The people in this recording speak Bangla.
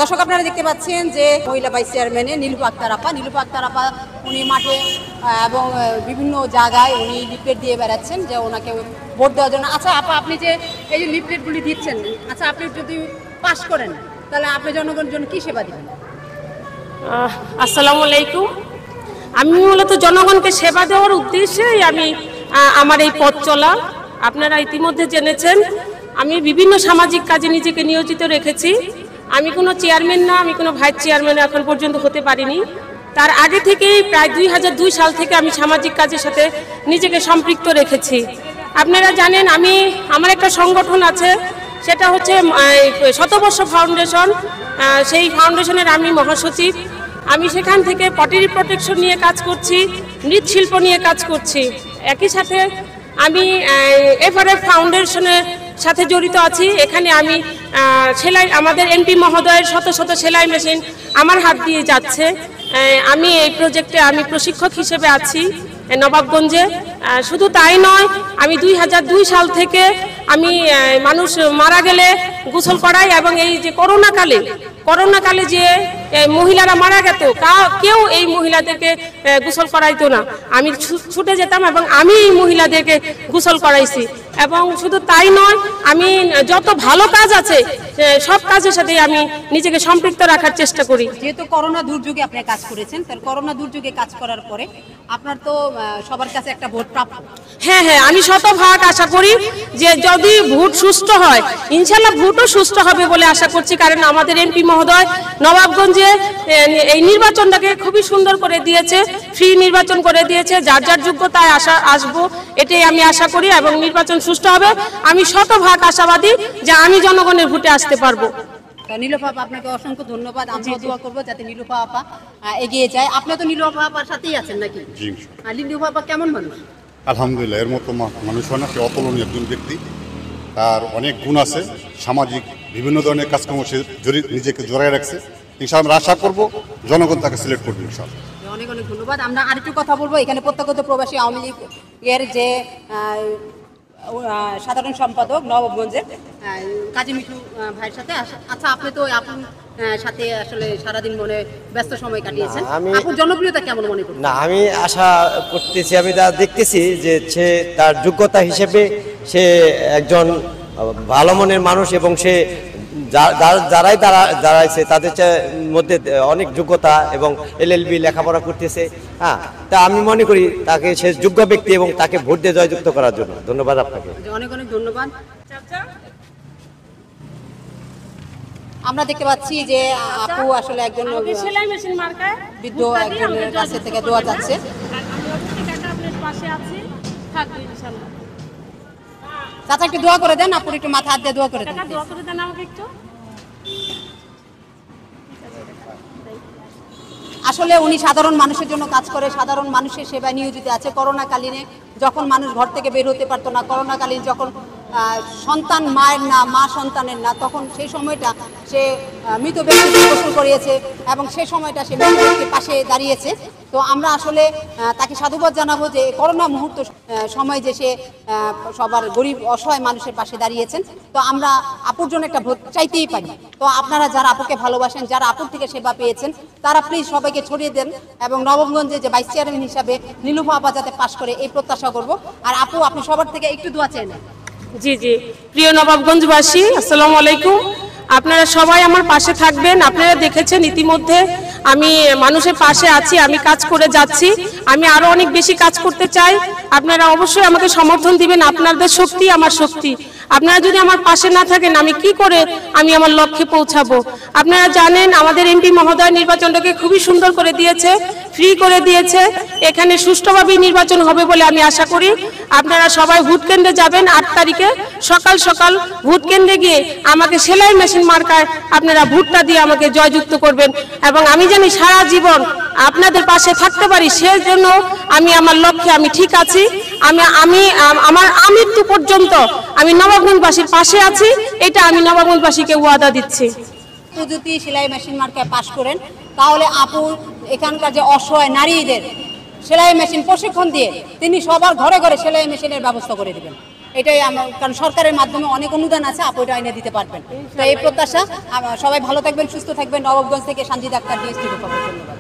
দর্শক আপনারা দেখতে পাচ্ছেন যে মহিলা ভাইস চেয়ারম্যানে নীলুফা আক্তার আপা উনি মাঠে এবং বিভিন্ন জায়গায় উনি লিফলেট দিয়ে বেড়াচ্ছেন যে ওনাকে ভোট দেওয়ার জন্য। আচ্ছা আপা, আপনি যে এই যে লিফলেটগুলি দিচ্ছেন, আচ্ছা আপনি যদি পাস করেন তাহলে আপনি জনগণের জন্য কি সেবা দিবেন? আসসালামু আলাইকুম। আমি মূলত জনগণকে সেবা দেওয়ার উদ্দেশ্যেই আমি আমার এই পথ চলা। আপনারা ইতিমধ্যে জেনেছেন আমি বিভিন্ন সামাজিক কাজে নিজেকে নিয়োজিত রেখেছি। আমি কোনো চেয়ারম্যান না, আমি কোনো ভাইস চেয়ারম্যান এখন পর্যন্ত হতে পারিনি। তার আগে থেকেই প্রায় 2002 সাল থেকে আমি সামাজিক কাজের সাথে নিজেকে সম্পৃক্ত রেখেছি। আপনারা জানেন আমার একটা সংগঠন আছে, সেটা হচ্ছে শতবর্ষ ফাউন্ডেশন। সেই ফাউন্ডেশনের আমি মহাসচিব। আমি সেখান থেকে পটেরি প্রোটেকশন নিয়ে কাজ করছি, মৃৎশিল্প নিয়ে কাজ করছি। একই সাথে আমি এফআরএফ ফাউন্ডেশনের সাথে জড়িত আছি। এখানে আমি সেলাই, আমাদের এমপি মহোদয়ের শত শত সেলাই মেশিন আমার হাত দিয়ে যাচ্ছে। আমি এই প্রজেক্টে আমি প্রশিক্ষক হিসেবে আছি নবাবগঞ্জে। শুধু তাই নয়, আমি 2002 সাল থেকে আমি মানুষ মারা গেলে গোসল করাই, এবং এই যে করোনাকালে যে মহিলারা মারা গেত, কেউ এই মহিলাদেরকে গোসল করাইতো না। আমি ছুটে যেতাম এবং আমি এই মহিলাদেরকে গোসল করাইছি। এবং শুধু তাই নয়, আমি যত ভালো কাজ আছে সব কাজের সাথে আমি নিজেকে সম্পৃক্ত রাখার চেষ্টা করি। যেহেতু করোনা দুর্যোগে আপনি কাজ করেছেন, তার করোনা দুর্যোগে কাজ করার পরে আপনার তো সবার কাছে একটা ভোট প্রাপ্য। হ্যাঁ, আমি শতভাগ আশা করি যে যদি ভোট সুষ্ঠু হয়, ইনশাল্লাহ ভোটও সুষ্ঠু হবে বলে আশা করছি। কারণ আমাদের এমপি মহোদয় নবাবগঞ্জে এই নির্বাচনটাকে খুবই সুন্দর করে দিয়েছে, ফ্রি নির্বাচন করে দিয়েছে। যার যার যোগ্যতায় আসবো, এটাই আমি আশা করি, এবং নির্বাচন সুষ্ঠু হবে। আমি শতভাগ আশাবাদী যে আমি জনগণের ভোটে আসতে পারবো। নীলুফা আপা, আপনাকে অসংখ্য ধন্যবাদ। আমরা দোয়া করবো যাতে নীলুফা আপা এগিয়ে যায়। আপনি তো নীলুফা আপার সাথেই আছেন নাকি? নীলুফা আপা কেমন মানুষ? আলহামদুলিল্লাহ, এর মতো মানুষ হয় না, সে অতুলনীয় একজন ব্যক্তি। তার অনেক গুণ আছে, সামাজিক বিভিন্ন ধরনের কাজকর্ম সে নিজেকে জড়ায় রাখছে। ইনশাআল্লাহ আমরা আশা করবো জনগণ তাকে সিলেক্ট করবে ইনশাআল্লাহ। অনেক অনেক ধন্যবাদ। আমরা আরেকটু কথা বলবো। এখানে প্রত্যক্ষত প্রবাসী আওয়ামী লীগের যে সাধারণ সম্পাদক নবাবগঞ্জের কাজী মিঠু ভাইয়ের সাথে। আচ্ছা, আপনি তো আপনার সাথে আসলে সারাদিন মনে ব্যস্ত সময় কাটিয়েছেন, আপনার জনপ্রিয়তা কেমন মনে করছেন? না, আমি আশা করতেছি, আমি যা দেখতেছি যে সে তার যোগ্যতা হিসেবে সে একজন ভালো মনের মানুষ, এবং সে যারাই দাঁড়াইছে তাদের মধ্যে অনেক যোগ্যতা এবং এলএলবি লেখাপড়া করতেছে। হ্যাঁ, তা আমি মনে করি তাকে সে যোগ্য ব্যক্তি এবং তাকে ভোট দিয়ে জয়যুক্ত করার জন্য। ধন্যবাদ আপনাকে, অনেক অনেক ধন্যবাদ। আমরা দেখতে পাচ্ছি যে আপু আসলে একজন সেলাই মেশিন মার্কায় বৃদ্ধ একজনের কাছে থেকে দোয়া যাচ্ছে। চাচা একটু দোয়া করে দেন, আপুর একটু মাথা হাত দিয়ে দোয়া করে দেন। আমাকে একটু। আসলে উনি সাধারণ মানুষের জন্য কাজ করে, সাধারণ মানুষের সেবায় নিয়োজিত আছে। করোনাকালীনে যখন মানুষ ঘর থেকে বের হতে পারতো না, করোনাকালীন যখন সন্তান মায়ের না, মা সন্তানের না, তখন সেই সময়টা সে মৃত ব্যক্তিকে গোসল করিয়েছে এবং সেই সময়টা সে মৃত ব্যক্তির পাশে দাঁড়িয়েছে। তো আমরা আসলে তাকে সাধুবাদ জানাবো যে করোনা মুহূর্ত সময় যে সে সবার গরিব অসহায় মানুষের পাশে দাঁড়িয়েছেন। তো আমরা আপুর জন্য একটা ভোট চাইতেই পারি। তো আপনারা যারা আপুকে ভালোবাসেন, যারা আপুর থেকে সেবা পেয়েছেন, তারা প্লিজ সবাইকে ছড়িয়ে দেন, এবং নবাবগঞ্জে যে ভাইস চেয়ারম্যান হিসাবে নীলুফা আপা যাতে পাশ করে এই প্রত্যাশা করবো। আর আপু, আপনি সবার থেকে একটু দোয়া চাই না? জি, প্রিয় নবাবগঞ্জবাসী, আসসালামু আলাইকুম। আপনারা সবাই আমার পাশে থাকবেন। আপনারা দেখেছেন ইতিমধ্যে আমি মানুষের পাশে আছি, আমি কাজ করে যাচ্ছি। আমি আরো অনেক বেশি কাজ করতে চাই। আপনারা অবশ্যই আমাকে সমর্থন দিবেন। আপনাদের শক্তি আমার শক্তি। আপনারা যদি আমার পাশে না থাকেন, আমি কি করে আমি আমার লক্ষ্যে পৌঁছাবো? আপনারা জানেন আমাদের এমপি মহোদয় নির্বাচনটাকে খুবই সুন্দর করে দিয়েছে, ফ্রি করে দিয়েছে। এখানে সুষ্ঠুভাবে নির্বাচন হবে বলে আমি আশা করি। আপনারা সবাই ভোট কেন্দ্রে যাবেন। 8 তারিখে সকাল সকাল ভোট কেন্দ্রে গিয়ে আমাকে সেলাই মেশিন মার্কায় আপনারা ভোটটা দিয়ে আমাকে জয়যুক্ত করবেন, এবং আমি জানি সারা জীবন আপনাদের পাশে থাকতে পারি। সেজন্য আমি আমার লক্ষ্যে আমি ঠিক আছি। আমার আমৃত্যু পর্যন্ত আমি নবাবগঞ্জবাসীর পাশে আছি, এটা আমি নবাবগঞ্জবাসীকে ওয়াদা দিচ্ছি। যদি সেলাই মেশিন মার্কায় পাশ করেন, তাহলে আপু এখানকার যে অসহায় নারীদের সেলাই মেশিন প্রশিক্ষণ দিয়ে তিনি সবার ঘরে ঘরে সেলাই মেশিনের ব্যবস্থা করে দেবেন। এটাই আমার, কারণ সরকারের মাধ্যমে অনেক অনুদান আছে, আপু এটা এনে দিতে পারবেন। তো এই প্রত্যাশা, সবাই ভালো থাকবেন, সুস্থ থাকবেন। নবাবগঞ্জ থেকে সানজিদা আক্তার, DSTV খবর। ধন্যবাদ।